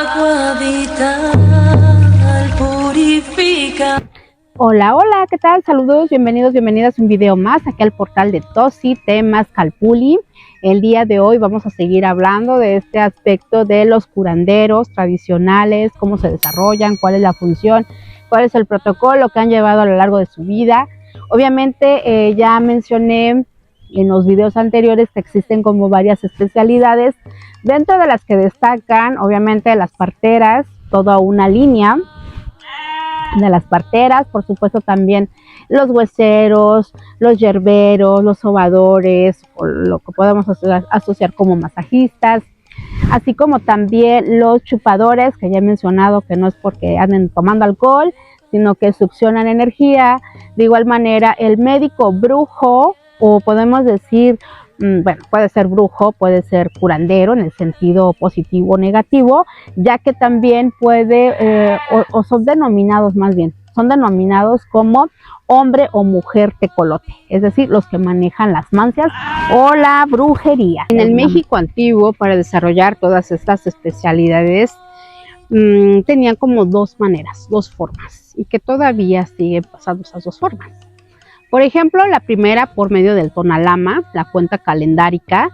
Agua vital purifica. Hola, hola, ¿qué tal? Saludos, bienvenidos, bienvenidas a un video más aquí al portal de Tosi Temazcalpuli. El día de hoy vamos a seguir hablando de este aspecto de los curanderos tradicionales, cómo se desarrollan, cuál es la función, cuál es el protocolo que han llevado a lo largo de su vida. Obviamente ya mencioné en los videos anteriores que existen como varias especialidades, dentro de las que destacan obviamente las parteras, toda una línea de las parteras, por supuesto también los hueseros, los yerberos, los sobadores, o lo que podemos asociar como masajistas, así como también los chupadores, que ya he mencionado que no es porque anden tomando alcohol, sino que succionan energía. De igual manera, el médico brujo, o podemos decir, bueno, puede ser brujo, puede ser curandero en el sentido positivo o negativo, ya que también puede, o son denominados más bien, son denominados como hombre o mujer tecolote, es decir, los que manejan las mancias o la brujería. En el México antiguo, para desarrollar todas estas especialidades, tenían como dos maneras, dos formas, y que todavía siguen pasando esas dos formas. Por ejemplo, la primera por medio del tonalama, la cuenta calendárica,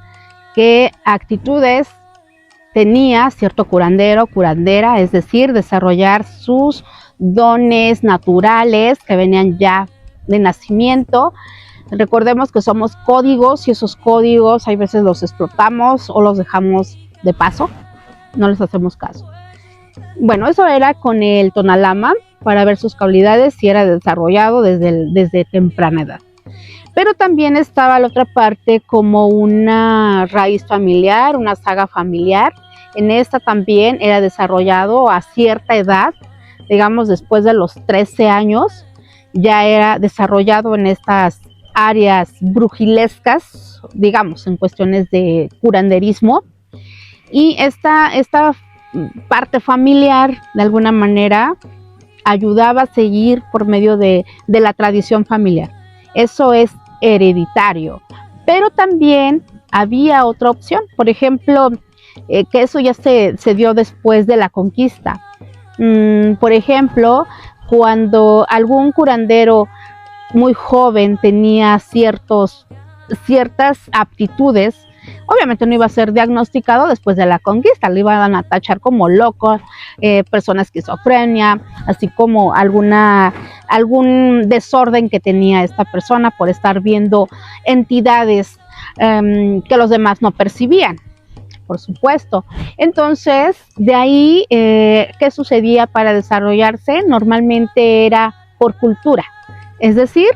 qué actitudes tenía cierto curandero, curandera, es decir, desarrollar sus dones naturales que venían ya de nacimiento. Recordemos que somos códigos y esos códigos hay veces los explotamos o los dejamos de paso, no les hacemos caso. Bueno, eso era con el tonalama, para ver sus cualidades si era desarrollado desde temprana edad. Pero también estaba la otra parte como una raíz familiar, una saga familiar. En esta también era desarrollado a cierta edad, digamos después de los 13 años, ya era desarrollado en estas áreas brujilescas, digamos en cuestiones de curanderismo. Y esta parte familiar de alguna manera ayudaba a seguir por medio de la tradición familiar. Eso es hereditario, pero también había otra opción, por ejemplo, que eso ya se dio después de la conquista. Por ejemplo, cuando algún curandero muy joven tenía ciertas aptitudes, obviamente no iba a ser diagnosticado después de la conquista, le iban a tachar como loco, persona esquizofrenia, así como algún desorden que tenía esta persona por estar viendo entidades que los demás no percibían, por supuesto. Entonces, de ahí, ¿qué sucedía para desarrollarse? Normalmente era por cultura, es decir,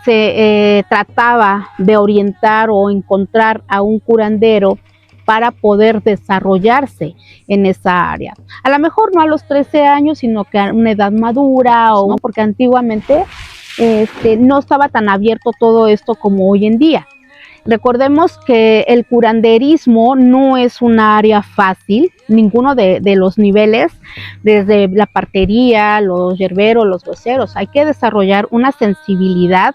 se trataba de orientar o encontrar a un curandero para poder desarrollarse en esa área. A lo mejor no a los 13 años, sino que a una edad madura, o, ¿no? Porque antiguamente no estaba tan abierto todo esto como hoy en día. Recordemos que el curanderismo no es un área fácil, ninguno de los niveles, desde la partería, los yerberos, los hueseros, hay que desarrollar una sensibilidad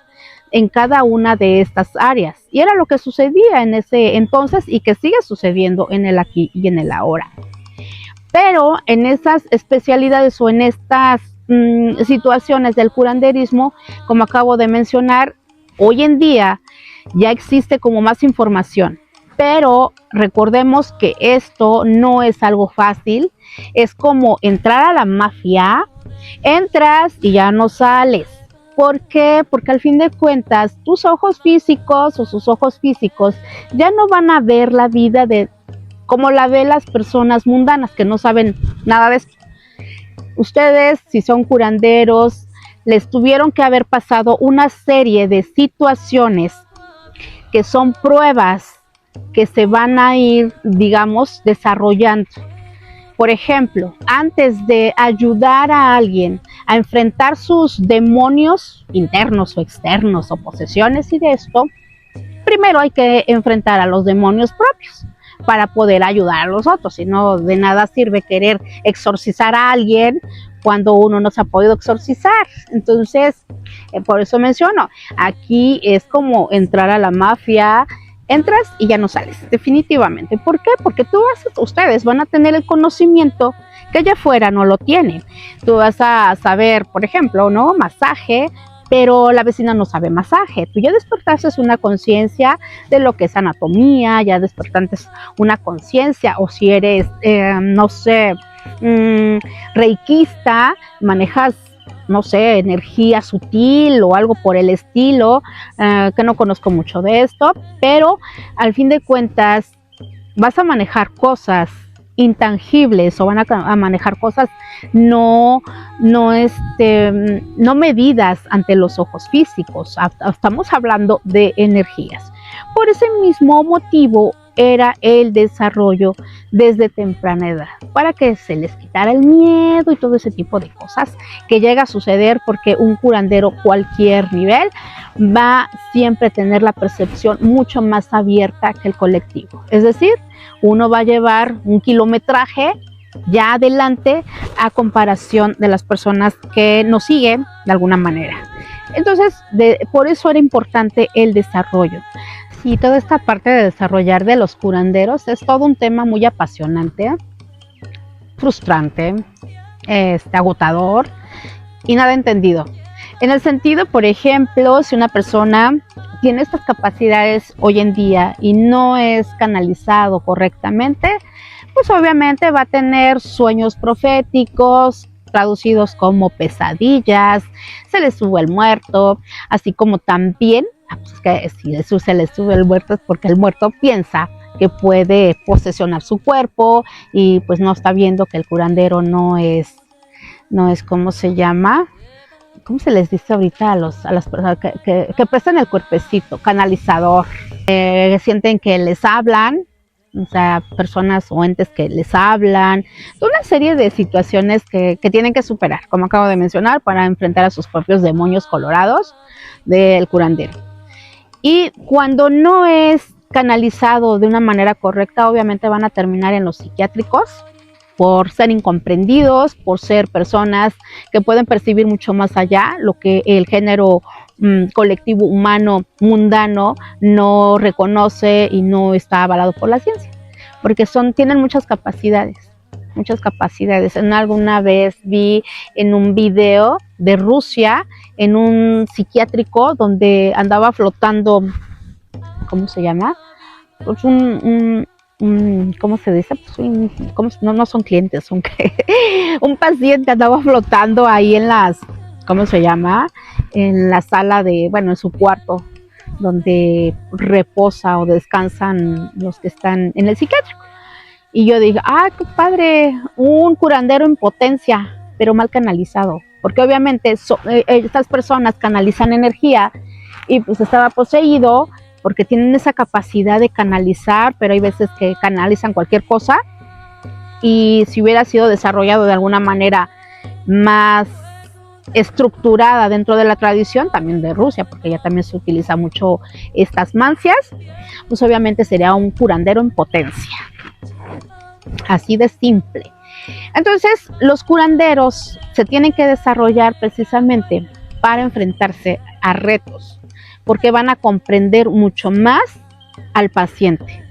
en cada una de estas áreas. Y era lo que sucedía en ese entonces y que sigue sucediendo en el aquí y en el ahora. Pero en esas especialidades o en estas situaciones del curanderismo, como acabo de mencionar, hoy en día ya existe como más información. Pero recordemos que esto no es algo fácil, es como entrar a la mafia, entras y ya no sales. ¿Por qué? Porque al fin de cuentas tus ojos físicos o sus ojos físicos ya no van a ver la vida de como la ven las personas mundanas que no saben nada de esto. Ustedes, si son curanderos, les tuvieron que haber pasado una serie de situaciones que son pruebas que se van a ir, digamos, desarrollando. Por ejemplo, antes de ayudar a alguien a enfrentar sus demonios internos o externos o posesiones y de esto, primero hay que enfrentar a los demonios propios para poder ayudar a los otros. Si no, de nada sirve querer exorcizar a alguien cuando uno no se ha podido exorcizar. Entonces, por eso menciono, aquí es como entrar a la mafia, entras y ya no sales, definitivamente. ¿Por qué? Porque ustedes van a tener el conocimiento que allá afuera no lo tienen. Tú vas a saber, por ejemplo, ¿no? Masaje, pero la vecina no sabe masaje. Tú ya despertaste una conciencia de lo que es anatomía, ya despertaste una conciencia, o si eres, no sé, reikista, manejas, no sé, energía sutil o algo por el estilo, que no conozco mucho de esto, pero al fin de cuentas vas a manejar cosas intangibles o van a manejar cosas no medidas ante los ojos físicos. Estamos hablando de energías. Por ese mismo motivo era el desarrollo desde temprana edad, para que se les quitara el miedo y todo ese tipo de cosas que llega a suceder, porque un curandero cualquier nivel va siempre a tener la percepción mucho más abierta que el colectivo. Es decir, uno va a llevar un kilometraje ya adelante a comparación de las personas que nos siguen de alguna manera. Entonces, por eso era importante el desarrollo. Sí, toda esta parte de desarrollar de los curanderos es todo un tema muy apasionante, frustrante, agotador y nada entendido. En el sentido, por ejemplo, si una persona tiene estas capacidades hoy en día y no es canalizado correctamente, pues obviamente va a tener sueños proféticos, traducidos como pesadillas, se le sube el muerto, así como también, pues que si se le sube el muerto es porque el muerto piensa que puede posesionar su cuerpo y pues no está viendo que el curandero no es ¿cómo se llama? ¿Cómo se les dice ahorita a las personas que prestan el cuerpecito? Canalizador. Sienten que les hablan, o sea, personas o entes que les hablan, una serie de situaciones que tienen que superar, como acabo de mencionar, para enfrentar a sus propios demonios colorados del curandero. Y cuando no es canalizado de una manera correcta, obviamente van a terminar en los psiquiátricos por ser incomprendidos, por ser personas que pueden percibir mucho más allá lo que el género colectivo humano mundano no reconoce y no está avalado por la ciencia, porque tienen muchas capacidades. Alguna vez vi en un video de Rusia, en un psiquiátrico donde andaba flotando, ¿cómo se llama? Pues ¿cómo se dice? Pues no son clientes, son un paciente andaba flotando ahí en ¿cómo se llama? En la sala en su cuarto, donde reposa o descansan los que están en el psiquiátrico. Y yo dije, qué padre, un curandero en potencia, pero mal canalizado, porque obviamente estas personas canalizan energía y pues estaba poseído, porque tienen esa capacidad de canalizar, pero hay veces que canalizan cualquier cosa, y si hubiera sido desarrollado de alguna manera más estructurada dentro de la tradición, también de Rusia, porque ya también se utiliza mucho estas mancias, pues obviamente sería un curandero en potencia. Así de simple. Entonces, los curanderos se tienen que desarrollar precisamente para enfrentarse a retos, porque van a comprender mucho más al paciente,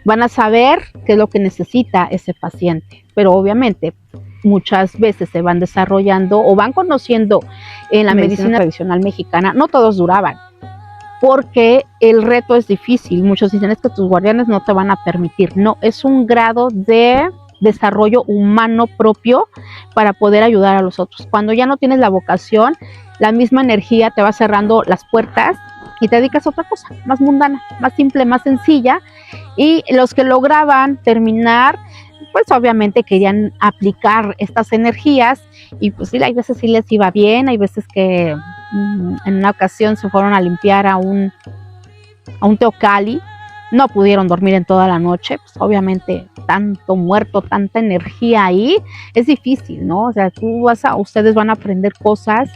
van a saber qué es lo que necesita ese paciente, pero obviamente muchas veces se van desarrollando o van conociendo en la medicina tradicional mexicana. No todos duraban, porque el reto es difícil. Muchos dicen, es que tus guardianes no te van a permitir. No, es un grado de desarrollo humano propio para poder ayudar a los otros. Cuando ya no tienes la vocación, la misma energía te va cerrando las puertas y te dedicas a otra cosa, más mundana, más simple, más sencilla. Y los que lograban terminar, pues obviamente querían aplicar estas energías, y pues sí, hay veces sí les iba bien, hay veces que en una ocasión se fueron a limpiar a un teocalli, no pudieron dormir en toda la noche, pues obviamente tanto muerto, tanta energía ahí, es difícil, ¿no? O sea, ustedes van a aprender cosas,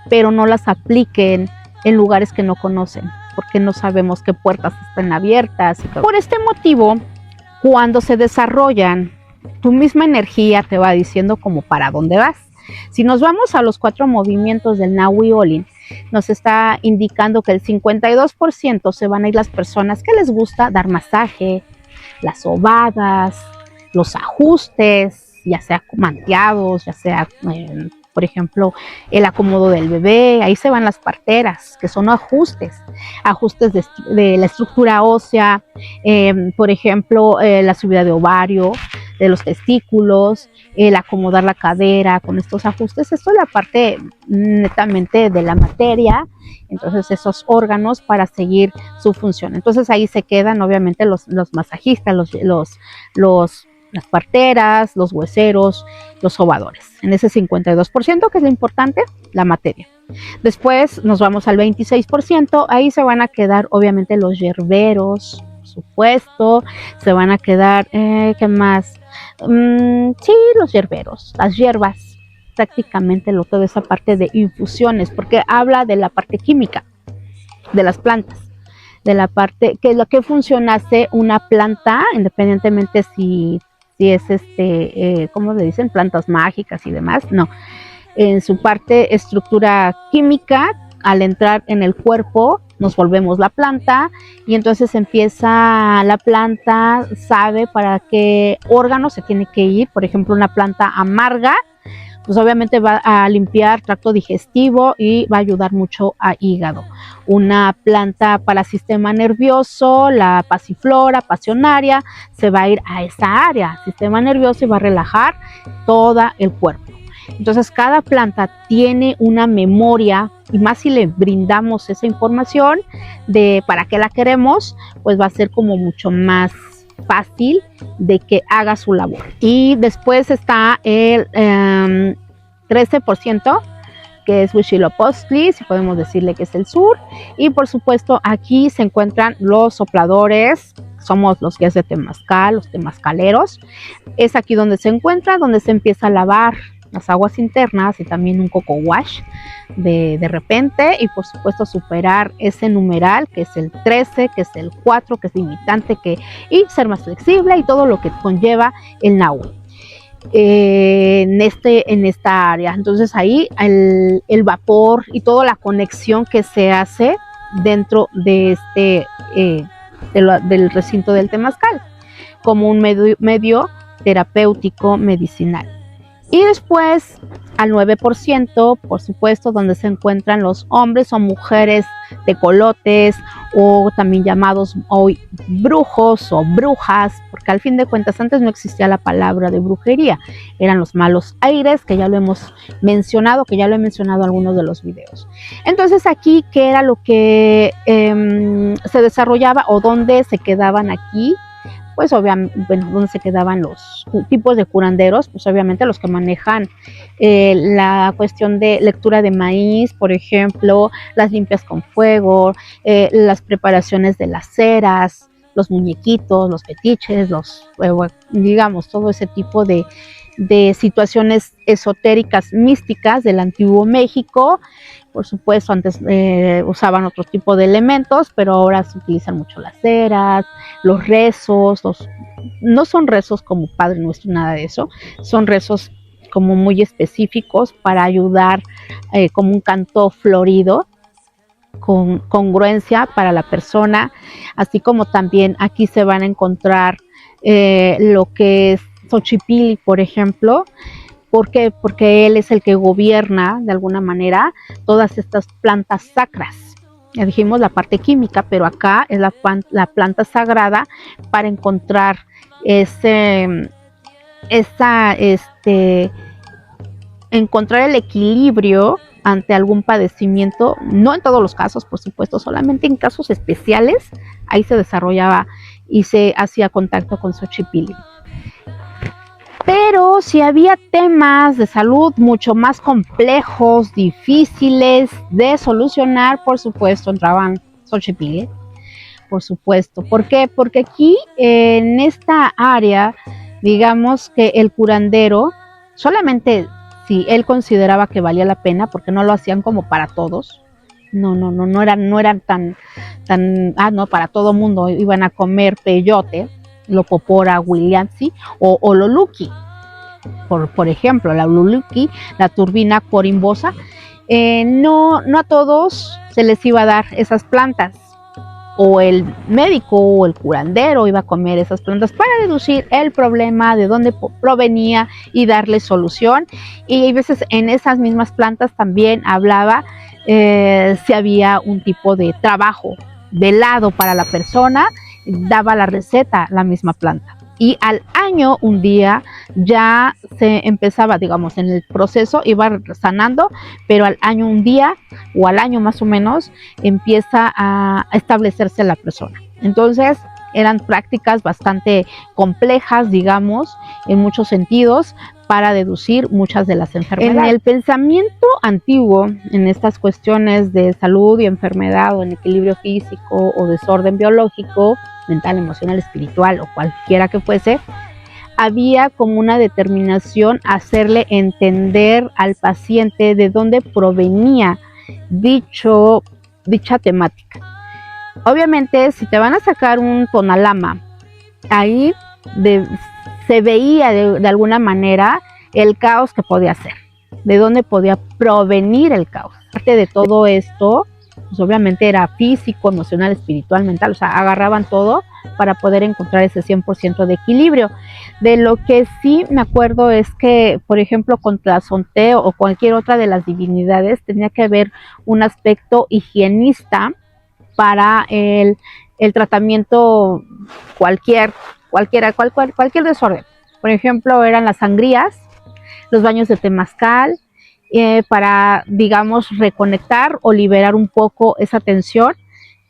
pero no las apliquen en lugares que no conocen, porque no sabemos qué puertas están abiertas. Por este motivo, cuando se desarrollan, tu misma energía te va diciendo como para dónde vas. Si nos vamos a los 4 movimientos del Nahui Olin, nos está indicando que el 52% se van a ir las personas que les gusta dar masaje, las sobadas, los ajustes, ya sea manteados, ya sea, por ejemplo, el acomodo del bebé. Ahí se van las parteras, que son ajustes de la estructura ósea, por ejemplo, la subida de ovario, de los testículos, el acomodar la cadera con estos ajustes. Esto es la parte netamente de la materia, entonces esos órganos para seguir su función. Entonces ahí se quedan obviamente los masajistas, las parteras, los hueseros, los sobadores. En ese 52%, que es lo importante, la materia. Después nos vamos al 26%, ahí se van a quedar obviamente los yerberos, por supuesto, se van a quedar, ¿qué más? Sí, los yerberos, las hierbas, prácticamente toda esa parte de infusiones, porque habla de la parte química de las plantas, de la parte que lo que funcionase una planta, independientemente si es ¿cómo le dicen? Plantas mágicas y demás, no. En su parte estructura química, al entrar en el cuerpo, nos volvemos la planta y entonces empieza la planta, sabe para qué órgano se tiene que ir. Por ejemplo, una planta amarga, pues obviamente va a limpiar tracto digestivo y va a ayudar mucho a hígado. Una planta para sistema nervioso, la pasiflora, pasionaria, se va a ir a esa área, sistema nervioso, y va a relajar todo el cuerpo. Entonces cada planta tiene una memoria, y más si le brindamos esa información de para qué la queremos, pues va a ser como mucho más fácil de que haga su labor. Y después está el 13%, que es Huitzilopochtli, si podemos decirle que es el sur. Y por supuesto aquí se encuentran los sopladores, somos los guías de Temazcal, los temazcaleros. Es aquí donde se encuentra, donde se empieza a lavar las aguas internas y también un coco wash de repente, y por supuesto superar ese numeral que es el 13, que es el 4, que es limitante, y ser más flexible y todo lo que conlleva el Nahui en esta área. Entonces ahí el vapor y toda la conexión que se hace dentro de del recinto del Temazcal como un medio terapéutico medicinal. Y después al 9%, por supuesto, donde se encuentran los hombres o mujeres tecolotes, o también llamados hoy brujos o brujas, porque al fin de cuentas antes no existía la palabra de brujería, eran los malos aires, que ya lo hemos mencionado, en algunos de los videos. Entonces aquí, ¿qué era lo que se desarrollaba o dónde se quedaban aquí? Pues obviamente, bueno, donde se quedaban los tipos de curanderos, pues obviamente los que manejan la cuestión de lectura de maíz, por ejemplo, las limpias con fuego, las preparaciones de las ceras, los muñequitos, los fetiches, digamos, todo ese tipo de situaciones esotéricas, místicas del antiguo México. Por supuesto, antes usaban otro tipo de elementos, pero ahora se utilizan mucho las ceras, los rezos, no son rezos como Padre Nuestro, nada de eso, son rezos como muy específicos para ayudar, como un canto florido, con congruencia para la persona, así como también aquí se van a encontrar lo que es Xochipilli, por ejemplo. ¿Por qué? Porque él es el que gobierna de alguna manera todas estas plantas sacras. Ya dijimos la parte química, pero acá es la planta sagrada para encontrar encontrar el equilibrio ante algún padecimiento, no en todos los casos, por supuesto, solamente en casos especiales, ahí se desarrollaba y se hacía contacto con Xochipilli. Pero si había temas de salud mucho más complejos, difíciles de solucionar, por supuesto, entraban Xochipilli, por supuesto. ¿Por qué? Porque aquí, en esta área, digamos que el curandero, solamente si él consideraba que valía la pena, porque no lo hacían como para todos, no eran tan, para todo mundo iban a comer peyote, Lopopora williamsi o Loluki. Por ejemplo, la Loluki, la turbina corimbosa, no a todos se les iba a dar esas plantas, o el médico o el curandero iba a comer esas plantas para deducir el problema, de dónde provenía y darle solución. Y hay veces en esas mismas plantas también hablaba si había un tipo de trabajo de lado para la persona, daba la receta la misma planta. Y al año, un día, ya se empezaba, digamos, en el proceso, iba sanando, pero al año, un día, o al año más o menos, empieza a establecerse la persona. Entonces, eran prácticas bastante complejas, digamos, en muchos sentidos, para deducir muchas de las enfermedades. En el pensamiento antiguo, en estas cuestiones de salud y enfermedad, o en equilibrio físico, o desorden biológico, mental, emocional, espiritual, o cualquiera que fuese, había como una determinación a hacerle entender al paciente de dónde provenía dicha temática. Obviamente, si te van a sacar un tonalama, ahí se veía de alguna manera el caos que podía ser, de dónde podía provenir el caos. Parte de todo esto, pues obviamente era físico, emocional, espiritual, mental, o sea, agarraban todo para poder encontrar ese 100% de equilibrio. De lo que sí me acuerdo es que, por ejemplo, con Tlazonteo o cualquier otra de las divinidades, tenía que haber un aspecto higienista para el tratamiento cualquier desorden. Por ejemplo, eran las sangrías, los baños de temazcal, para, digamos, reconectar o liberar un poco esa tensión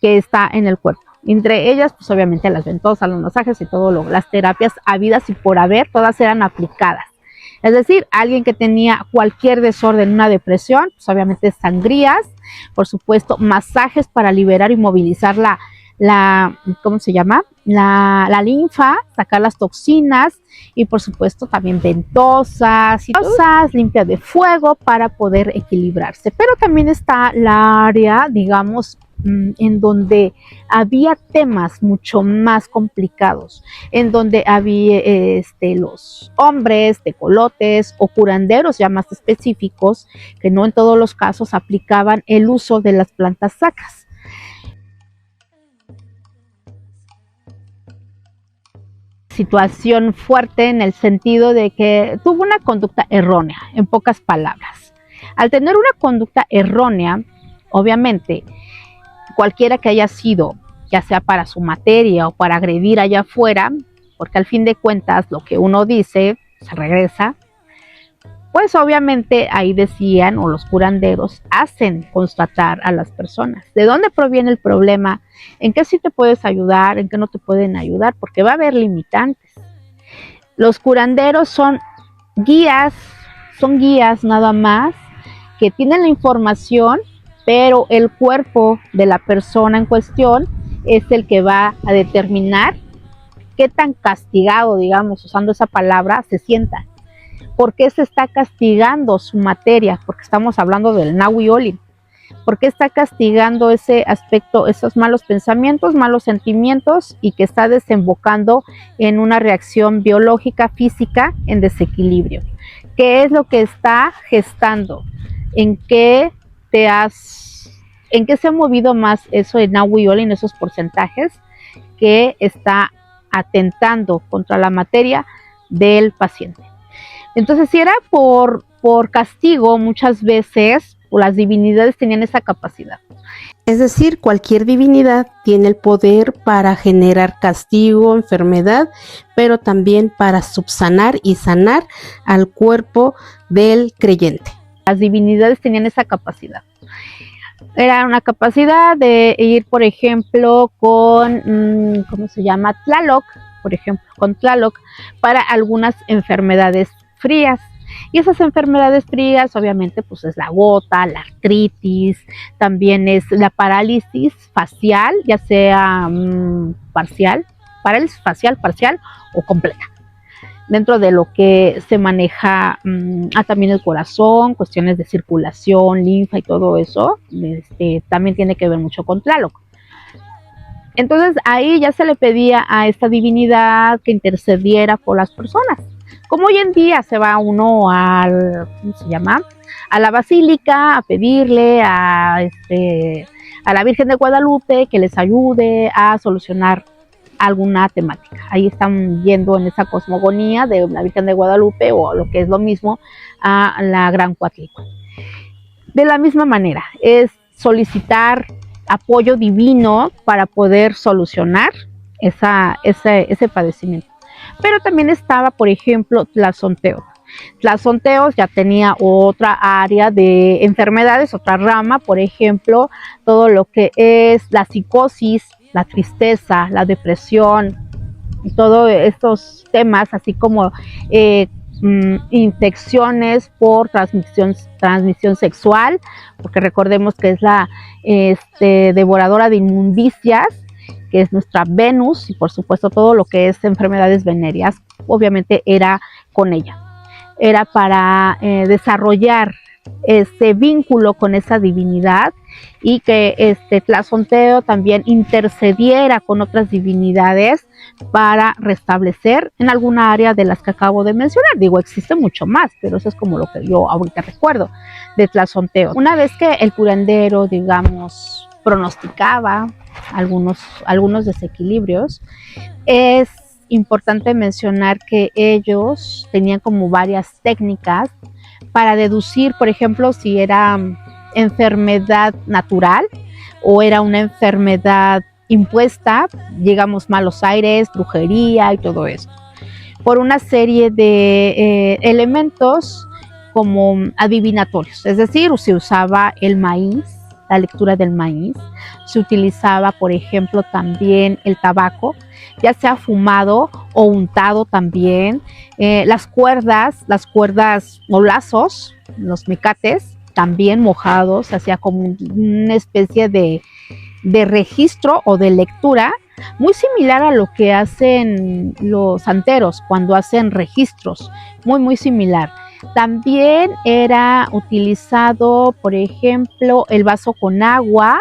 que está en el cuerpo. Entre ellas, pues obviamente las ventosas, los masajes y todo las terapias habidas y por haber, todas eran aplicadas. Es decir, alguien que tenía cualquier desorden, una depresión, pues obviamente sangrías, por supuesto, masajes para liberar y movilizar ¿cómo se llama? La linfa, sacar las toxinas, y por supuesto también ventosas, limpias de fuego para poder equilibrarse. Pero también está la área, digamos, en donde había temas mucho más complicados, en donde había los hombres tecolotes o curanderos ya más específicos, que no en todos los casos aplicaban el uso de las plantas sacras. Situación fuerte en el sentido de que tuvo una conducta errónea, en pocas palabras. Al tener una conducta errónea, obviamente, cualquiera que haya sido, ya sea para su materia o para agredir allá afuera, porque al fin de cuentas lo que uno dice se regresa, pues obviamente ahí decían, o los curanderos hacen constatar a las personas de dónde proviene el problema, en qué sí te puedes ayudar, en qué no te pueden ayudar, porque va a haber limitantes. Los curanderos son guías nada más, que tienen la información, pero el cuerpo de la persona en cuestión es el que va a determinar qué tan castigado, digamos, usando esa palabra, se sienta. ¿Por qué se está castigando su materia? Porque estamos hablando del Nahui Olin. ¿Por qué está castigando ese aspecto, esos malos pensamientos, malos sentimientos, y que está desembocando en una reacción biológica, física, en desequilibrio? ¿Qué es lo que está gestando? ¿En qué se ha movido más eso de Nahui Olin, esos porcentajes que está atentando contra la materia del paciente? Entonces, si era por castigo, muchas veces las divinidades tenían esa capacidad. Es decir, cualquier divinidad tiene el poder para generar castigo, enfermedad, pero también para subsanar y sanar al cuerpo del creyente. Las divinidades tenían esa capacidad. Era una capacidad de ir, por ejemplo, con, ¿cómo se llama? Tlaloc, por ejemplo, con Tlaloc, para algunas enfermedades frías. Y esas enfermedades frías, obviamente, pues es la gota, la artritis, también es la parálisis facial, ya sea parálisis facial parcial o completa. Dentro de lo que se maneja también el corazón, cuestiones de circulación, linfa y todo eso, también tiene que ver mucho con Tlaloc. Entonces ahí ya se le pedía a esta divinidad que intercediera por las personas. Como hoy en día se va uno al, ¿cómo se llama?, a la basílica a pedirle a la Virgen de Guadalupe que les ayude a solucionar alguna temática. Ahí están yendo en esa cosmogonía de la Virgen de Guadalupe, o lo que es lo mismo, a la Gran Coatlicue. De la misma manera, es solicitar apoyo divino para poder solucionar ese padecimiento. Pero también estaba, por ejemplo, Tlazonteotl. Tlazonteotl ya tenía otra área de enfermedades, otra rama, por ejemplo, todo lo que es la psicosis, la tristeza, la depresión, todos estos temas, así como infecciones por transmisión sexual, porque recordemos que es la devoradora de inmundicias, que es nuestra Venus, y por supuesto todo lo que es enfermedades venéreas, obviamente era con ella. Era para desarrollar ese vínculo con esa divinidad, y que Tlazonteotl también intercediera con otras divinidades para restablecer en alguna área de las que acabo de mencionar. Digo, existe mucho más, pero eso es como lo que yo ahorita recuerdo de Tlazonteotl. Una vez que el curandero, digamos, pronosticaba algunos desequilibrios, es importante mencionar que ellos tenían como varias técnicas para deducir, por ejemplo, si era enfermedad natural o era una enfermedad impuesta, digamos, malos aires, brujería y todo esto, por una serie de elementos como adivinatorios. Es decir, se usaba el maíz, la lectura del maíz, se utilizaba, por ejemplo, también el tabaco, ya sea fumado o untado también, las cuerdas o lazos, los mecates, también mojados, hacía como una especie de registro o de lectura, muy similar a lo que hacen los santeros cuando hacen registros, muy similar. También era utilizado, por ejemplo, el vaso con agua,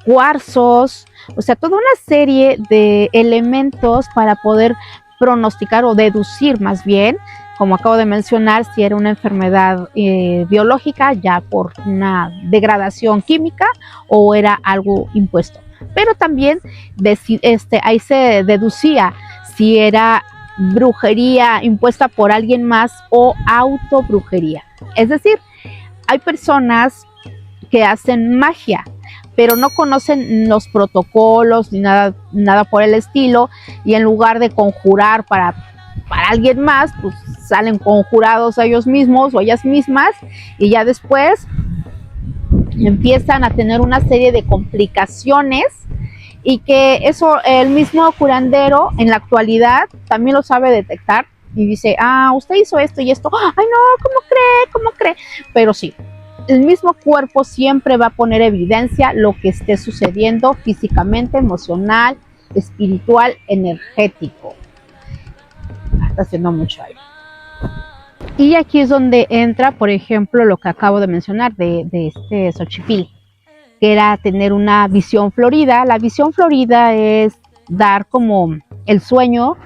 cuarzos, o sea, toda una serie de elementos para poder pronosticar o deducir más bien, como acabo de mencionar, si era una enfermedad biológica ya por una degradación química o era algo impuesto. Pero también ahí se deducía si era brujería impuesta por alguien más o autobrujería. Es decir, hay personas que hacen magia, pero no conocen los protocolos ni nada por el estilo, y en lugar de conjurar para alguien más, pues salen conjurados a ellos mismos o ellas mismas, y ya después empiezan a tener una serie de complicaciones, y que eso el mismo curandero en la actualidad también lo sabe detectar y dice, usted hizo esto y esto, ay no, ¿cómo cree? Pero sí, el mismo cuerpo siempre va a poner evidencia lo que esté sucediendo físicamente, emocional, espiritual, energético. Está haciendo mucho aire. Y aquí es donde entra, por ejemplo, lo que acabo de mencionar de Xochipilli, que era tener una visión florida. La visión florida es dar como el sueño,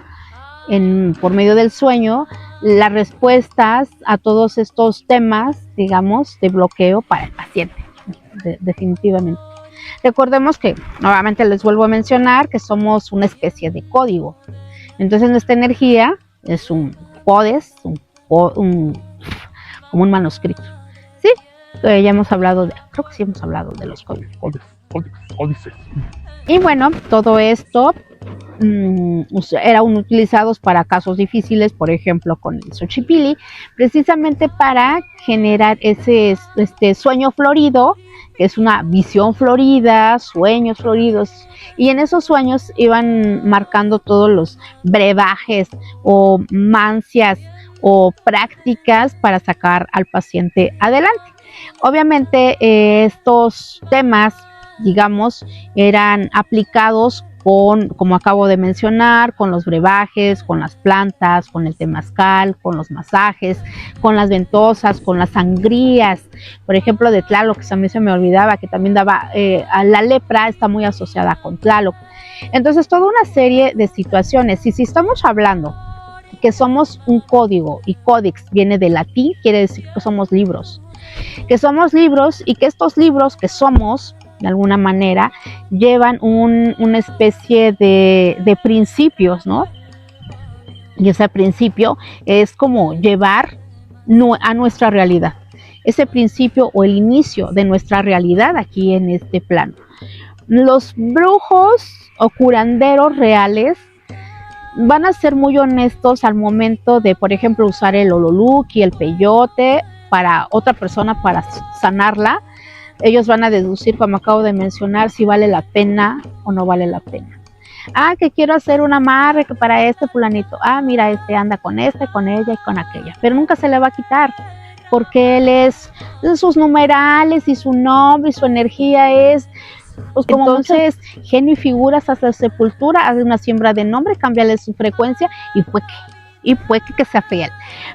por medio del sueño, las respuestas a todos estos temas, digamos, de bloqueo para el paciente, definitivamente. Recordemos que, nuevamente les vuelvo a mencionar, que somos una especie de código. Entonces nuestra energía es un codes, como un manuscrito. ¿Sí? Ya hemos hablado creo que sí hemos hablado de los códices. Y bueno, todo esto eran utilizados para casos difíciles, por ejemplo con el Xochipilli, precisamente para generar ese sueño florido, que es una visión florida, sueños floridos, y en esos sueños iban marcando todos los brebajes o mancias o prácticas para sacar al paciente adelante. Obviamente estos temas, digamos, eran aplicados como acabo de mencionar, con los brebajes, con las plantas, con el temazcal, con los masajes, con las ventosas, con las sangrías, por ejemplo de Tlaloc, que a mí se me olvidaba, que también daba, a la lepra está muy asociada con Tlaloc. Entonces toda una serie de situaciones, y si estamos hablando que somos un código, y codex viene de latín, quiere decir que somos libros. Que somos libros y que estos libros que somos, de alguna manera, llevan una especie de principios, ¿no? Y ese principio es como llevar a nuestra realidad. Ese principio o el inicio de nuestra realidad aquí en este plano. Los brujos o curanderos reales van a ser muy honestos al momento de, por ejemplo, usar el ololuki, el peyote para otra persona para sanarla. Ellos van a deducir, como acabo de mencionar, si vale la pena o no vale la pena. Ah, que quiero hacer un amarre que para este fulanito. Ah, mira, este anda con esta, con ella y con aquella. Pero nunca se le va a quitar, porque él es sus numerales y su nombre y su energía es, pues como entonces, genio y figuras hasta sepultura, hace una siembra de nombre, cámbiale su frecuencia y puede que sea fiel.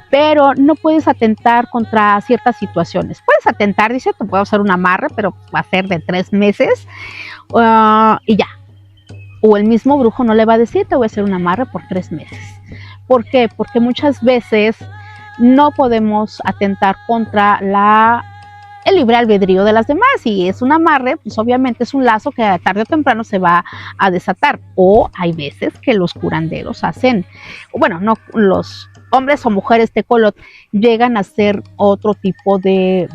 Pero no puedes atentar contra ciertas situaciones. Puedes atentar, dice, te puedo hacer un amarre, pero va a ser de 3 meses y ya. O el mismo brujo no le va a decir, te voy a hacer un amarre por 3 meses. ¿Por qué? Porque muchas veces no podemos atentar contra el libre albedrío de las demás, y es un amarre, pues obviamente es un lazo que tarde o temprano se va a desatar. O hay veces que los curanderos hacen, bueno, no los hombres o mujeres tecolot llegan a hacer otro tipo de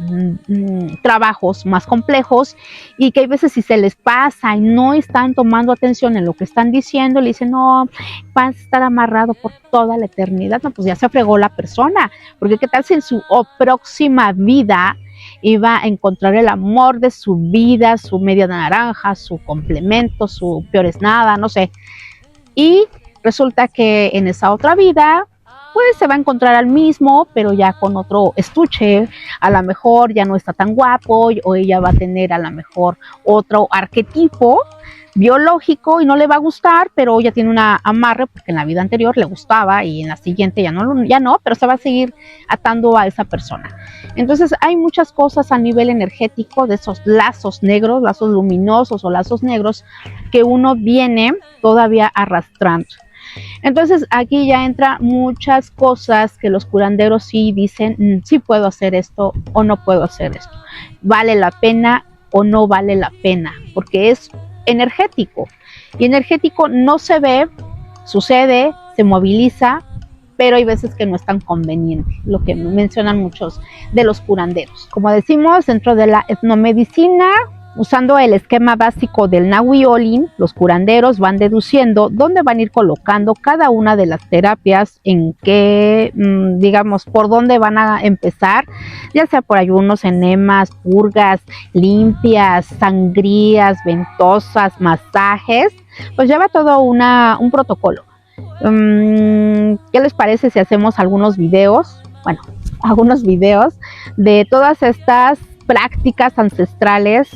trabajos más complejos, y que hay veces si se les pasa y no están tomando atención en lo que están diciendo, le dicen, no, vas a estar amarrado por toda la eternidad. No, pues ya se fregó la persona, porque qué tal si en su próxima vida iba a encontrar el amor de su vida, su media naranja, su complemento, su peor es nada, no sé. Y resulta que en esa otra vida, pues se va a encontrar al mismo, pero ya con otro estuche. A lo mejor ya no está tan guapo, o ella va a tener a lo mejor otro arquetipo biológico y no le va a gustar, pero ya tiene una amarre porque en la vida anterior le gustaba y en la siguiente ya no, pero se va a seguir atando a esa persona. Entonces hay muchas cosas a nivel energético de esos lazos negros, lazos luminosos o lazos negros que uno viene todavía arrastrando. Entonces aquí ya entra muchas cosas que los curanderos sí dicen, sí puedo hacer esto o no puedo hacer esto, vale la pena o no vale la pena, porque es energético, y energético no se ve, sucede, se moviliza, pero hay veces que no es tan conveniente, lo que mencionan muchos de los curanderos. Como decimos, dentro de la etnomedicina, usando el esquema básico del Nahui-Olin, los curanderos van deduciendo dónde van a ir colocando cada una de las terapias, en qué, digamos, por dónde van a empezar, ya sea por ayunos, enemas, purgas, limpias, sangrías, ventosas, masajes, pues lleva todo un protocolo. ¿Qué les parece si hacemos algunos videos? Bueno, algunos videos de todas estas prácticas ancestrales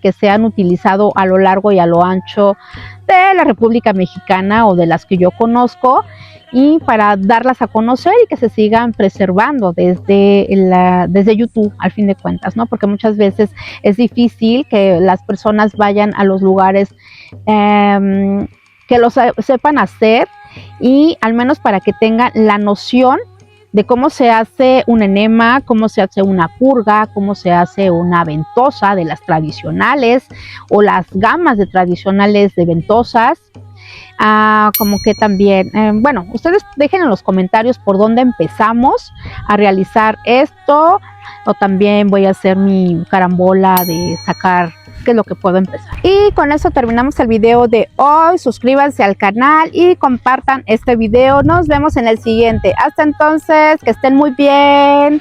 que se han utilizado a lo largo y a lo ancho de la República Mexicana, o de las que yo conozco, y para darlas a conocer y que se sigan preservando desde YouTube, al fin de cuentas, ¿no? Porque muchas veces es difícil que las personas vayan a los lugares que lo sepan hacer, y al menos para que tengan la noción de cómo se hace un enema, cómo se hace una purga, cómo se hace una ventosa de las tradicionales, o las gamas de tradicionales de ventosas. Como que también, bueno, ustedes dejen en los comentarios por dónde empezamos a realizar esto, o también voy a hacer mi carambola de sacar qué es lo que puedo empezar. Y con eso terminamos el video de hoy. Suscríbanse al canal y compartan este video. Nos vemos en el siguiente. Hasta entonces, que estén muy bien.